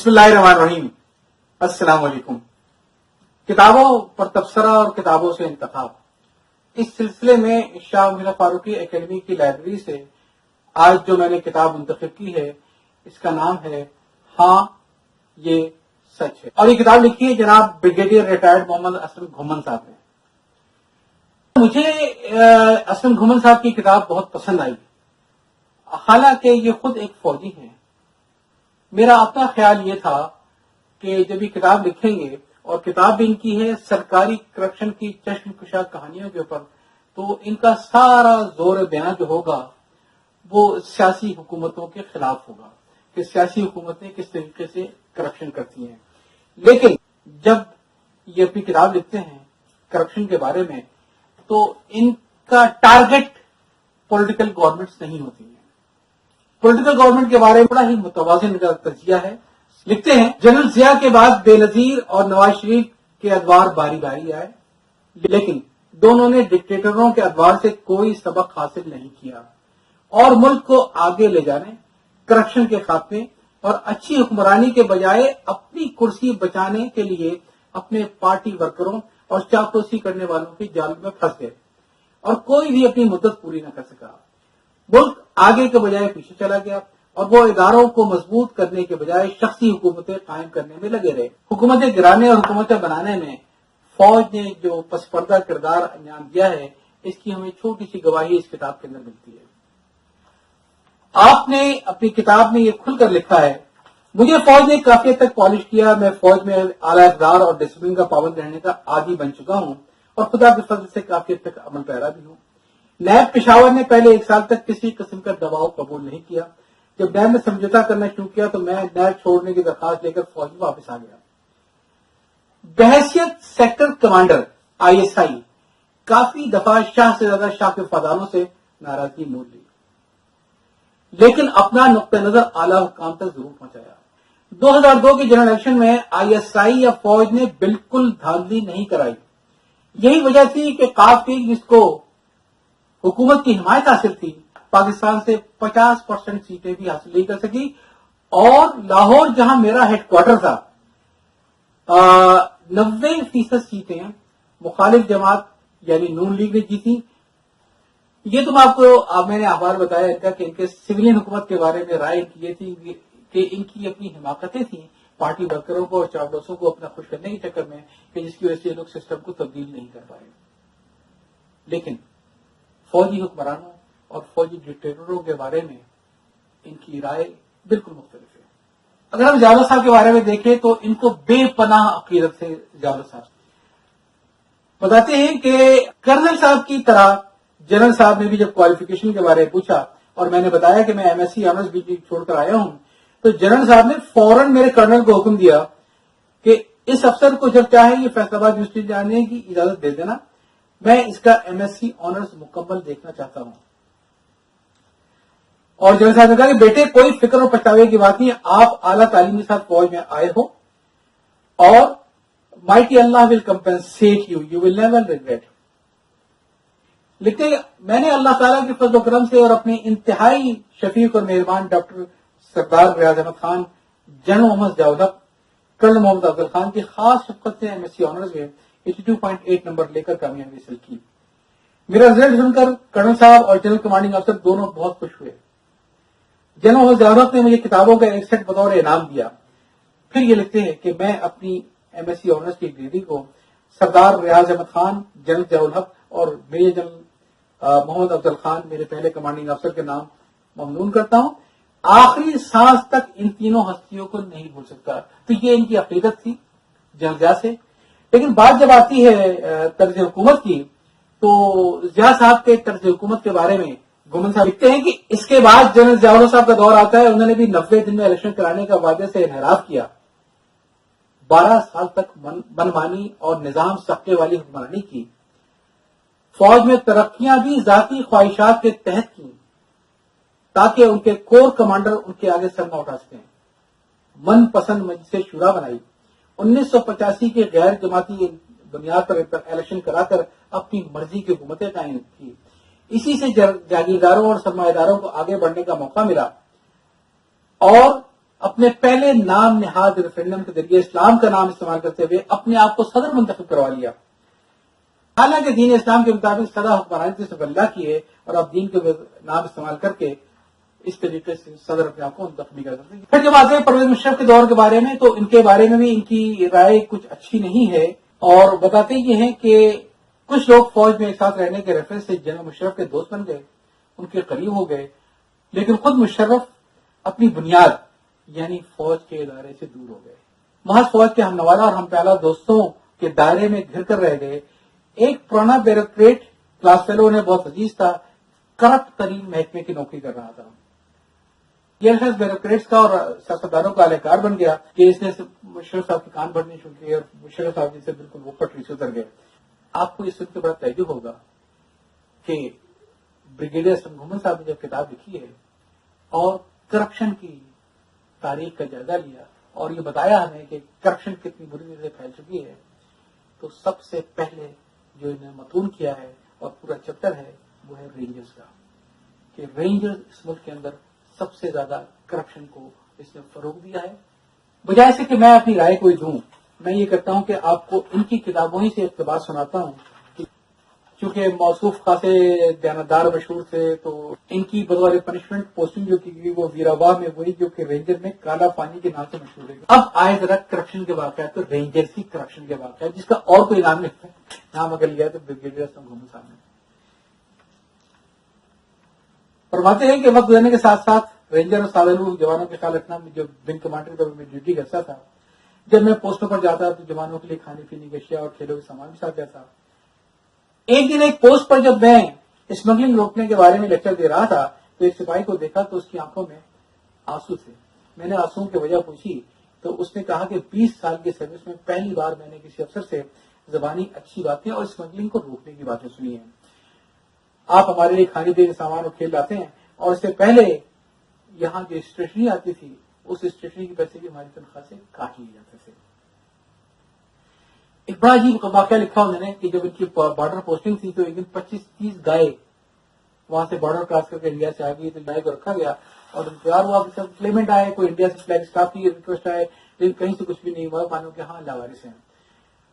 بسم اللہ الرحمن الرحیم. السلام علیکم. کتابوں پر تبصرہ اور کتابوں سے انتخاب، اس سلسلے میں شاہ میرا فاروقی اکیڈمی کی لائبریری سے آج جو میں نے کتاب منتخب کی ہے اس کا نام ہے ہاں یہ سچ ہے، اور یہ کتاب لکھی ہے جناب بریگیڈیئر ریٹائرڈ محمد اسلم گھمن صاحب نے. مجھے اسلم گھمن صاحب کی کتاب بہت پسند آئی، حالانکہ یہ خود ایک فوجی ہیں. میرا اپنا خیال یہ تھا کہ جب یہ کتاب لکھیں گے، اور کتاب بھی ان کی ہے سرکاری کرپشن کی چشم کشا کہانیوں کے اوپر، تو ان کا سارا زور بیان جو ہوگا وہ سیاسی حکومتوں کے خلاف ہوگا کہ سیاسی حکومتیں کس طریقے سے کرپشن کرتی ہیں. لیکن جب یہ اپنی کتاب لکھتے ہیں کرپشن کے بارے میں تو ان کا ٹارگٹ پولیٹیکل گورنمنٹس نہیں ہوتی ہیں. پولیٹیکل گورنمنٹ کے بارے میں بڑا ہی متوازن کا تجزیہ ہے. لکھتے ہیں جنرل ضیاء کے بعد بے نظیر اور نواز شریف کے ادوار باری باری آئے، لیکن دونوں نے ڈکٹیٹروں کے ادوار سے کوئی سبق حاصل نہیں کیا اور ملک کو آگے لے جانے، کرپشن کے خاتمے اور اچھی حکمرانی کے بجائے اپنی کرسی بچانے کے لیے اپنے پارٹی ورکروں اور چاپلوسی کرنے والوں کے جال میں پھنس گئے اور کوئی بھی اپنی مدت پوری نہ کر سکا. ملک آگے کے بجائے پیچھے چلا گیا اور وہ اداروں کو مضبوط کرنے کے بجائے شخصی حکومتیں قائم کرنے میں لگے رہے. حکومتیں گرانے اور حکومتیں بنانے میں فوج نے جو پس پردہ کردار انجام دیا ہے اس کی ہمیں چھوٹی سی گواہی اس کتاب کے اندر ملتی ہے. آپ نے اپنی کتاب میں یہ کھل کر لکھا ہے، مجھے فوج نے کافی حد تک پالش کیا، میں فوج میں اعلی اقدار اور ڈسپلن کا پابند رہنے کا عادی بن چکا ہوں اور خدا کے فضل سے کافی حد تک عمل پیرا بھی ہوں. نیب پشاور نے پہلے 1 سال تک کسی قسم کا دباؤ قبول نہیں کیا. جب نیب نے سمجھوتا کرنا شروع کیا تو میں نیب چھوڑنے کی درخواست لے کر فوج میں واپس آ گیا. بحیثیت سیکٹر کمانڈر ISI کافی دفعہ شاہ سے زیادہ شاہ کے وفاداروں سے ناراضگی مول لی، لیکن اپنا نقطہ نظر اعلیٰ حکام تک ضرور پہنچایا. 2002 کے جنرل الیکشن میں ISI یا فوج نے بالکل دھاندلی نہیں کرائی. یہی وجہ تھی کہ کافی جس کو حکومت کی حمایت حاصل تھی پاکستان سے 50% سیٹیں بھی حاصل نہیں کر سکی، اور لاہور جہاں میرا ہیڈ کوارٹر تھا 90% سیٹیں مخالف جماعت یعنی نون لیگ نے جیتی. یہ تو میں نے آبار بتایا ان کا کہ ان کے سویلین حکومت کے بارے میں رائے یہ تھی کہ ان کی اپنی حماقتیں تھیں پارٹی ورکروں کو اور چاپلوسوں کو اپنا خوش کرنے کے چکر میں کہ جس کی وجہ سے یہ لوگ سسٹم کو تبدیل نہیں کر پائے. لیکن فوجی حکمرانوں اور فوجی ڈکٹیٹروں کے بارے میں ان کی رائے بالکل مختلف ہے. اگر ہم جاوید صاحب کے بارے میں دیکھیں تو ان کو بے پناہ عقیدت سے جاوید صاحب بتاتے ہیں کہ کرنل صاحب کی طرح جنرل صاحب نے بھی جب کوالیفیکیشن کے بارے میں پوچھا اور میں نے بتایا کہ میں MSc آنرز بھی چھوڑ کر آیا ہوں، تو جنرل صاحب نے فوراً میرے کرنل کو حکم دیا کہ اس افسر کو جب چاہے یہ فیصلہ آباد یونیورسٹی جانے کی اجازت دے دینا، میں اس کا MSc آنرز مکمل دیکھنا چاہتا ہوں. اور جنرل صاحب نے کہا کہ بیٹے کوئی فکر اور پچھتاوے کی بات نہیں، آپ اعلیٰ تعلیم کے ساتھ فوج میں آئے ہو اور mighty Allah will compensate you will never regret. لیکن میں نے اللہ تعالیٰ کے فضل و کرم سے اور اپنے انتہائی شفیق اور مہربان ڈاکٹر سردار ریاض احمد خان، جنرل محمد ضیاء الحق، کرنل محمد افضل خان کی خاص شفقت سے MSc آنرز میں 82.8 نمبر لے کر کامیابی حاصل کی. میرا رزلٹ سن کر کرنل صاحب اور جنرل کمانڈنگ افسر دونوں بہت خوش ہوئے. جنرل محمد ضیاء الحق نے مجھے کتابوں کا ایک سیٹ بطور انعام دیا. پھر یہ لکھتے ہیں کہ میں اپنی MSc آنرز کی ڈگری کو سردار ریاض احمد خان، جنرل ضیاء الحق اور میجر جنرل محمد افضل خان میرے پہلے کمانڈنگ افسر کے نام ممنون کرتا ہوں. آخری سانس تک ان تینوں ہستیوں کو نہیں بھول سکتا. تو یہ ان کی عقیدت تھی جنرل ضیاء سے. لیکن بات جب آتی ہے طرز حکومت کی تو ضیاء صاحب کے طرز حکومت کے بارے میں گھمن صاحب لکھتے ہیں کہ اس کے بعد جنرل ضیاء الحق صاحب کا دور آتا ہے، انہوں نے بھی 90 دن میں الیکشن کرانے کا وعدے سے انحراف کیا. 12 سال تک منمانی اور نظام سختے والی حکمرانی کی. فوج میں ترقیاں بھی ذاتی خواہشات کے تحت کی تاکہ ان کے کور کمانڈر ان کے آگے سر نہ اٹھا سکیں. من پسند مجلس شورا بنائی. 1985 کے غیر جماعتی بنیاد پر الیکشن کرا کر اپنی مرضی کی حکومتیں قائم کی. اسی سے جاگیرداروں اور سرمایہ داروں کو آگے بڑھنے کا موقع ملا اور اپنے پہلے نام نہاد ریفرینڈم کے ذریعے اسلام کا نام استعمال کرتے ہوئے اپنے آپ کو صدر منتخب کروا لیا. حالانکہ دین اسلام کے مطابق سدا حکمرانی سے اللہ کی ہے اور اب دین کے نام استعمال کر کے اس طریقے سے صدر اپنے آپ کو منتخب نہیں کر سکتے. پھر جب آتے ہیں پرویز مشرف کے دور کے بارے میں تو ان کے بارے میں بھی ان کی رائے کچھ اچھی نہیں ہے اور بتاتے یہ ہیں کہ کچھ لوگ فوج میں ایک ساتھ رہنے کے ریفرنس سے جنرل مشرف کے دوست بن گئے, ان کے قریب ہو گئے, لیکن خود مشرف اپنی بنیاد یعنی فوج کے ادارے سے دور ہو گئے. محض فوج کے ہم نوالا اور ہم پیالہ دوستوں کے دائرے میں گھر کر رہ گئے. ایک پرانا بیوروکریٹ کلاس فیلو انہیں بہت عزیز تھا, کرپٹ ترین محکمے کی نوکری کر رہا تھا. یہ شخص بیوروکریٹس کا اور سیاستدانوں کا اہلکار بن گیا کہ اس نے مشرف صاحب کی کان بھرنی شروع کی اور مشرف صاحب جی سے بالکل وہ پٹری سے اتر گئے. آپ کو یہ سن کے بڑا تعجب ہوگا کہ بریگیڈیئر اسلم محمد صاحب نے جب کتاب لکھی ہے اور کرپشن کی تاریخ کا جائزہ لیا اور یہ بتایا ہمیں کہ کرپشن کتنی بری طرح سے پھیل چکی ہے, تو سب سے پہلے جو انہیں متون کیا ہے اور پورا چیپٹر ہے وہ ہے رینجرز کا, کہ رینجرز اس ملک کے اندر سب سے زیادہ کرپشن کو اس نے فروغ دیا ہے. بجائے سے کہ میں اپنی رائے کوئی دوں, میں یہ کرتا ہوں کہ آپ کو ان کی کتابوں ہی سے اقتباس سناتا ہوں. چونکہ موصوف خاصے دیانتدار مشہور تھے تو ان کی بطور پنشمنٹ پوسٹنگ جو کی گئی وہ ویراواہ میں وہی جو کہ رینجر میں کالا پانی کے نام سے مشہور ہے. اب آئے ذرا کرپشن کے واقعات تو رینجرز کی کرپشن کے واقعات جس کا اور کوئی نام نہیں ہے, نام اگر لیا تو بریگیڈیئر اسلم محمد صاحب نے. فرماتے ہیں کہ وقت گزرنے کے ساتھ ساتھ رینجر اور سادھو جوانوں کے خیال رکھنا جو ون کمانڈر کے طور پر ڈیوٹی کرتا تھا. جب میں پوسٹوں پر جاتا تو جوانوں کے لیے کھانے پینے کی اشیاء اور کھیلوں کے سامان بھی ساتھ جاتا. ایک دن ایک پوسٹ پر جب میں اسمگلنگ روکنے کے بارے میں لیکچر دے رہا تھا تو ایک سپاہی کو دیکھا تو اس کی آنکھوں میں آنسو تھے. میں نے آنسوؤں کی وجہ پوچھی تو اس نے کہا کہ 20 سال کی سروس میں پہلی بار میں نے کسی افسر سے زبانی اچھی باتیں اور اسمگلنگ کو روکنے کی باتیں سنی ہیں. آپ ہمارے لیے کھانے پینے کے سامان اور کھیل لاتے ہیں اور اس سے پہلے یہاں جو اسٹیشنری آتی تھی اس اسٹیشنری کے پیسے بھی ہماری تنخواہ سے کاٹ لیے جاتے تھے. ایک بڑا عجیب واقعہ لکھا انہوں نے کہ جب ان کی بارڈر پوسٹنگ تھی تو ایک دن 25-30 گائے وہاں سے بارڈر کراس کر کے انڈیا سے آ گئی. تو گائے کو رکھا گیا اور انتظار ہوا کہ سب کلیمنٹ آئے, کوئی انڈیا سے فلیگ اسٹاف کی ریکویسٹ آئے, لیکن کہیں سے کچھ بھی نہیں ہوا. مانو کہ ہاں لاوارث ہیں.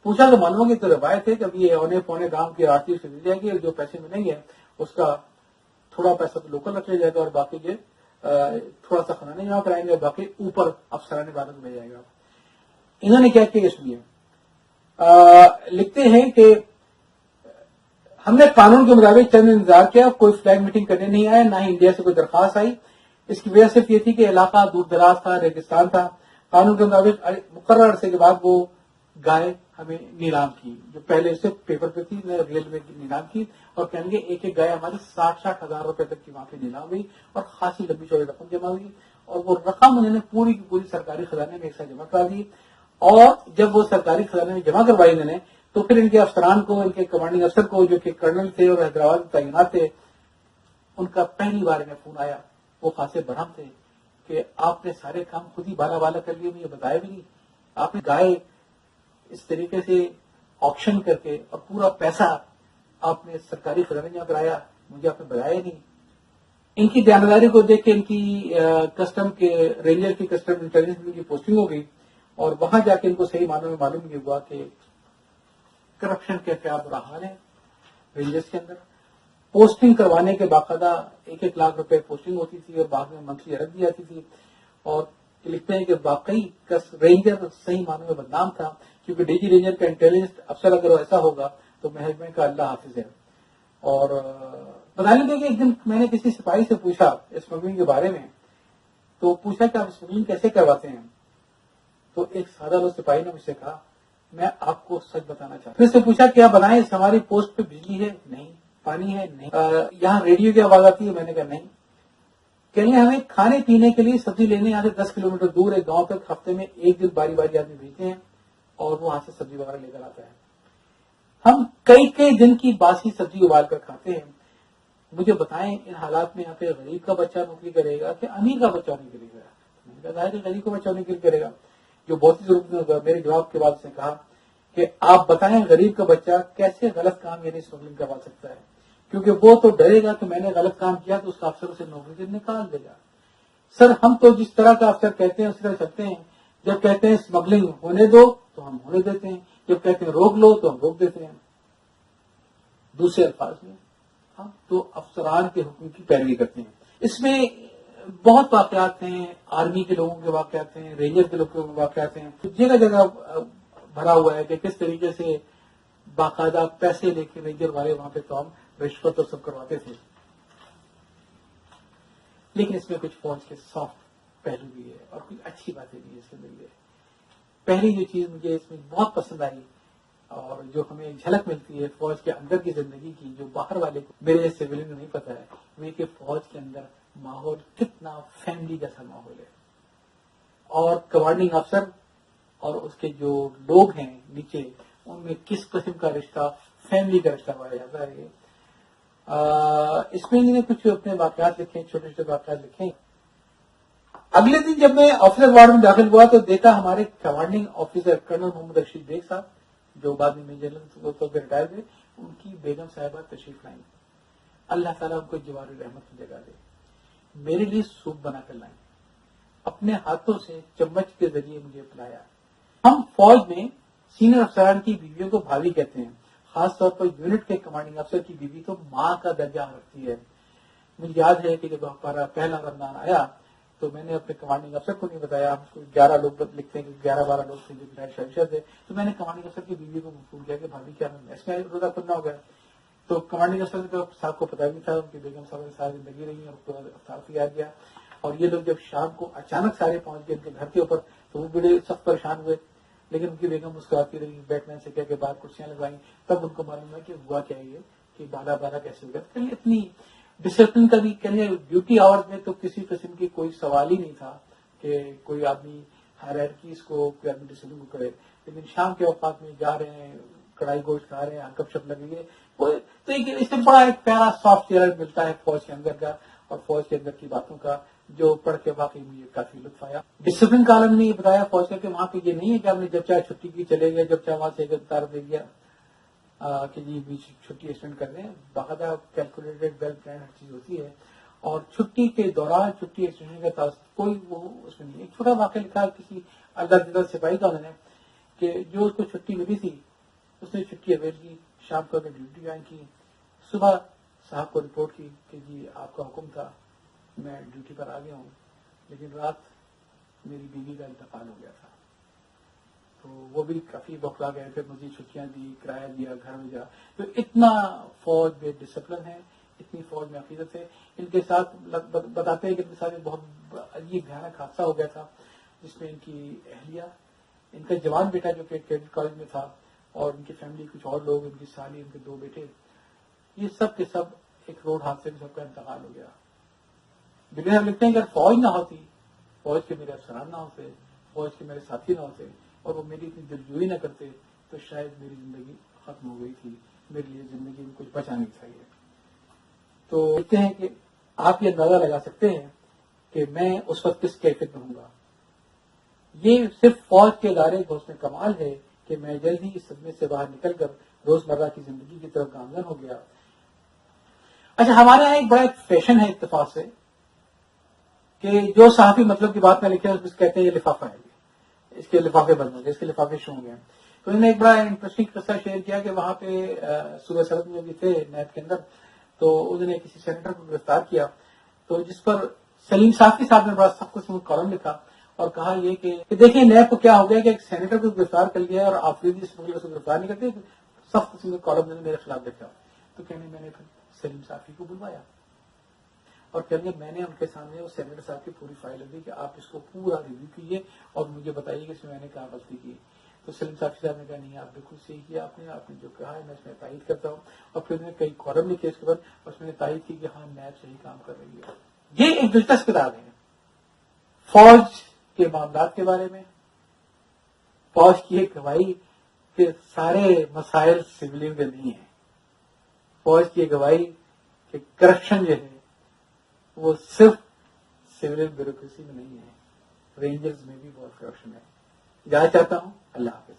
پوچھا تو معلوم کی تو روایت ہے کہ اب یہ اونے پونے گاؤں کی آرتی سے دی جائے گی اور جو پیسے ملیں گے اس کا تھوڑا پیسہ تو لوکل رکھ لیا جائے گا اور باقی جو تھوڑا سا خزانے جمع کرائیں گے اور باقی اوپر افسران عبادت میں جائے گا. انہوں نے کیا کیا اس لیے لکھتے ہیں کہ ہم نے قانون کے مطابق چند انتظار کیا, کوئی فلیگ میٹنگ کرنے نہیں آیا, نہ ہی انڈیا سے کوئی درخواست آئی. اس کی وجہ صرف یہ تھی کہ علاقہ دور دراز تھا, ریگستان تھا. قانون کے مطابق مقرر عرصے کے بعد وہ گائے ہمیں نیلام کی, جو پہلے سے پیپر پہ تھی ریل میں نیلام کی, اور کہیں گے ایک ایک گائے ہماری 60-60 ہزار روپے تک کی وہاں پہ نیلام ہوئی اور خاصی لمبی چوڑی رقم جمع ہوئی. اور وہ رقم انہوں نے پوری کی پوری سرکاری خزانے میں ایک ساتھ جمع کرا دی. اور جب وہ سرکاری خزانے میں جمع کروائی انہوں نے تو پھر ان کے افسران کو, ان کے کمانڈنگ افسر کو جو کہ کرنل تھے اور حیدرآباد میں تعینات تھے, ان کا پہلی بار میں فون آیا. وہ خاصے برہم تھے کہ آپ نے سارے کام خود ہی بالا بالا کر لیے, مجھے بتایا بھی نہیں. آپ نے گائے اس طریقے سے آکشن کر کے اور پورا پیسہ آپ نے سرکاری خزانے جمع کرایا, مجھے آپ نے بتایا نہیں. ان کی دیانتداری کو دیکھ کے ان کی کسٹم کے رینجر کی کسٹم انٹیلیجنس کی پوسٹنگ ہو گئی اور وہاں جا کے ان کو صحیح معنوں میں معلوم یہ ہوا کہ کرپشن کا کیا برا حال ہے رینجرز کے اندر. پوسٹنگ کروانے کے باقاعدہ 1-1 لاکھ روپے پوسٹنگ ہوتی تھی اور بعد میں منتھلی ارد دی جاتی تھی. اور لکھتے ہیں کہ واقعی رینجر صحیح معنوں میں بدنام تھا, کیونکہ ڈی جی رینجر کا انٹیلیجنس افسر اگر ایسا ہوگا تو محکمے کا اللہ حافظ ہے. اور بتانے لگے کہ ایک دن میں نے کسی سپاہی سے پوچھا اسمگلنگ کے بارے میں, تو پوچھا کہ آپ اسمگلنگ کیسے کرواتے ہیں. تو ایک سادہ لو سپاہی نے مجھ سے کہا میں آپ کو سچ بتانا چاہتا ہوں. پھر سے پوچھا کیا بنائیں, ہماری پوسٹ پہ بجلی ہے نہیں, پانی ہے نہیں, یہاں ریڈیو کی آواز آتی ہے, میں نے کہا نہیں. کہیں ہمیں کھانے پینے کے لیے سبزی لینے یہاں سے 10 کلومیٹر دور ایک گاؤں تک ہفتے میں ایک دن باری باری آدمی بھیجتے ہیں اور وہ وہاں سے سبزی وغیرہ لے کر آتا ہے. ہم کئی دن کی باسی سبزی ابال کر کھاتے ہیں. مجھے بتائیں ان حالات میں یہاں پہ غریب کا بچہ نوکری کرے گا کہ امیر کا بچہ نوکری کرے گا؟ میں نے کہا کہ غریب کا بچہ نوکری کرے گا, جو بہت ہی ضرورت میں ہوگا. میرے جواب کے بعد اس نے کہا کہ آپ بتائیں غریب کا بچہ کیسے غلط کام یعنی اسمگلنگ کروا سکتا ہے, کیونکہ وہ تو ڈرے گا کہ میں نے غلط کام کیا تو اس کا افسر اسے نوکری سے نکال دے گا. سر ہم تو جس طرح کا افسر کہتے ہیں اس طرح چلتے ہیں. جب کہتے ہیں اسمگلنگ ہونے دو تو ہم ہونے دیتے ہیں, جب کہتے ہیں روک لو تو ہم روک دیتے ہیں. دوسرے الفاظ میں ہم تو افسران کے حکم کی پیروی کرتے ہیں. اس میں بہت واقعات ہیں, آرمی کے لوگوں کے واقعات ہیں, رینجر کے لوگوں کے واقعات ہیں. جگہ جگہ بھرا ہوا ہے کہ کس طریقے سے باقاعدہ پیسے لے کے رینجر والے وہاں پہ کام رشوت اور سب کرواتے تھے. لیکن اس میں کچھ فوج کے سافٹ پہلو بھی ہے اور کچھ اچھی باتیں بھی اس کے اندر ہے. پہلی جو چیز مجھے اس میں بہت پسند آئی اور جو ہمیں ایک جھلک ملتی ہے فوج کے اندر کی زندگی کی, جو باہر والے کو میرے سویلین کو نہیں پتا ہے, وہ کہ فوج کے اندر ماحول کتنا فیملی جیسا ماحول ہے. اور کمانڈنگ افسر اور اس کے جو لوگ ہیں نیچے, ان میں کس قسم کا رشتہ, فیملی کا رشتہ پایا جاتا ہے. اس میں انہوں نے کچھ اپنے واقعات لکھے, چھوٹے چھوٹے واقعات لکھے. اگلے دن جب میں آفیسر وارڈ میں داخل ہوا تو دیکھا ہمارے کمانڈنگ آفیسر کرنل محمد رشید بیگ صاحب, جو بعد میں میجر جنرل طور پہ ریٹائر ہوئے, ان کی بیگم صاحبہ تشریف لائیں. اللہ تعالیٰ ان کو جوار رحمت کی جگہ دے. میرے لیے سوپ بنا کر لائیں, اپنے ہاتھوں سے چمچ کے ذریعے مجھے پلایا. ہم فوج میں سینئر افسران کی بیویوں کو بھابھی کہتے ہیں, خاص طور پر یونٹ کے کمانڈنگ افسر کی بیوی تو ماں کا درجہ رکھتی ہے. مجھے یاد ہے کہ جب ہمارا پہلا رمضان آیا تو میں نے اپنے کمانڈنگ افسر کو نہیں بتایا. ہم کو 11 لوگ لکھتے ہیں کہ 11-12 لوگ تھے جو شہنشاہ تھے, تو میں نے کمانڈنگ افسر کی بیوی کو فون کیا کہ بھابھی کیا اس میں روزہ کھلنا ہو گیا. تو کمانڈنگ افسر صاحب کو پتا بھی تھا, ان کی بیگم صاحب ساری زندگی رہی اور افطار تیار کیا. اور یہ لوگ جب شام کو اچانک سارے پہنچ گئے ان کے گھر کے اوپر تو وہ بڑے سخت پریشان ہوئے. لیکن ان کی بیگم مسکراتی رہی, بیٹھ مین سے کہہ کے باہر کرسیاں لگائیں. تب ان کو معلوم ہے کہ ہوا کیا یہ کہ 12 کیسے ہو گیا. اتنی ڈسپلن کا بھی کہنے ڈیوٹی آورز میں تو کسی قسم کی کوئی سوال ہی نہیں تھا کہ کوئی آدمی ہائرارکیز کو کوئی آدمی ڈسپلن کو کرے. لیکن شام کے اوقات میں جا رہے ہیں, کڑھائی گوشت کھا رہے ہیں, گپ شپ لگی ہے, تو اس سے بڑا ایک پیارا سافٹ ویئر ملتا ہے فوج کے اندر کا اور فوج کے اندر کی باتوں کا, جو پڑھ کے واقعی مجھے کافی لطف آیا. ڈسپلن کا عالم نے یہ بتایا فوج کا کہ وہاں پہ یہ نہیں ہے کہ آپ نے جب چاہے چھٹی کی چلے گئے, جب چاہے وہاں سے اتار دے گیا کہ جی چھٹی ایکسٹینڈ کر دیں. باقاعدہ کیلکولیٹڈ ویل پلان ہر چیز ہوتی ہے. اور چھٹی کے دوران چھٹی ایکسٹینشن کا کوئی وہ اس میں نہیں. ایک چھوٹا واقعہ لکھا کسی اللہ سپاہی کا انہوں نے کہ جو اس کو چھٹی ملی تھی اس نے چھٹی اویل کی, شام کو اگر ڈیوٹی جوائن کی, صبح صاحب کو رپورٹ کی کہ جی آپ کا حکم تھا, میں ڈیوٹی پر آ گیا ہوں, لیکن رات میری بیوی کا انتقال ہو گیا تھا. تو وہ بھی کافی بخلا گئے, پھر مزید چھٹیاں دی, کرایہ دیا, گھر میں جا. تو اتنا فوج میں ڈسپلن ہے, اتنی فوج میں عقیدت ہے. ان کے ساتھ بتاتے ہیں کہ ان کے ساتھ ایک بہت عجیب بھیانک حادثہ ہو گیا تھا جس میں ان کی اہلیہ, ان کا جوان بیٹا جو کہ کیڈٹ کالج میں تھا, اور ان کی فیملی کچھ اور لوگ, ان کی سالی, ان کے 2 بیٹے, یہ سب کے سب ایک روڈ حادثے میں سب کا انتقال ہو گیا. لیکن ہم لکھتے ہیں کہ اگر فوج نہ ہوتی, فوج کے میرے افسران نہ ہوتے, فوج کے میرے ساتھی نہ ہوتے اور وہ میری اتنی دلجوئی نہ کرتے تو شاید میری زندگی ختم ہو گئی تھی, میرے لیے زندگی میں کچھ بچا نہیں تھا. تو کہتے ہیں کہ آپ یہ اندازہ لگا سکتے ہیں کہ میں اس وقت کس کیفیت میں ہوں گا. یہ صرف فوج کے ادارے کا حسن کمال ہے کہ میں جلد ہی اس صدمے سے باہر نکل کر روزمرہ کی زندگی کی طرف گامزن ہو گیا. اچھا, ہمارے یہاں ایک بڑا فیشن ہے اتفاق سے کہ جو صحافی مطلب کی بات میں لکھے اس کہتے ہیں یہ لفافہ ہے, اس کے لفافے بند ہو گئے, اس کے لفافے شو ہو گئے. تو انہوں نے ایک بڑا انٹرسٹنگ قصہ شیئر کیا کہ وہاں پہ صوبہ سرحد میں بھی تھے نیب کے اندر, تو انہوں نے کسی سینیٹر کو گرفتار کیا, تو جس پر سلیم صافی صاحب نے بڑا سخت قسم کا کالم لکھا اور کہا یہ کہ دیکھیں نیب کو کیا ہو گیا کہ ایک سینیٹر کو گرفتار کر لیا اور آفریدی اسمگلر کو گرفتار نہیں کرتے. سخت قسم کا کالم نے میرے خلاف لکھا. تو کہنے میں نے پھر سلیم صافی کو بلوایا اور کہنے میں نے ان کے سامنے وہ سینیٹر صاحب کی پوری فائل دی کہ آپ اس کو پورا ریویو کیجیے اور مجھے بتائیے کہ اس میں نے کہاں غلطی کی. تو سلیم صافی صاحب نے کہا نہیں, آپ بالکل صحیح کیا, آپ نے جو کہا ہے میں اس میں تائید کرتا ہوں. اور پھر انہوں نے کئی کالم لکھے اس کے بعد, اس میں نے تائید کی کہ ہاں نیب صحیح کام کر رہی ہے. یہ ایک دلچسپ کتاب ہے فوج کے معاملات کے بارے میں, فوج کی ایک گواہی کہ سارے مسائل سویلین کے نہیں ہیں, فوج کی گواہی کہ کرپشن جو ہے وہ صرف سویلین بیوروکریسی میں نہیں ہے, رینجرز میں بھی بہت کرپشن ہے. جانا چاہتا ہوں. اللہ حافظ.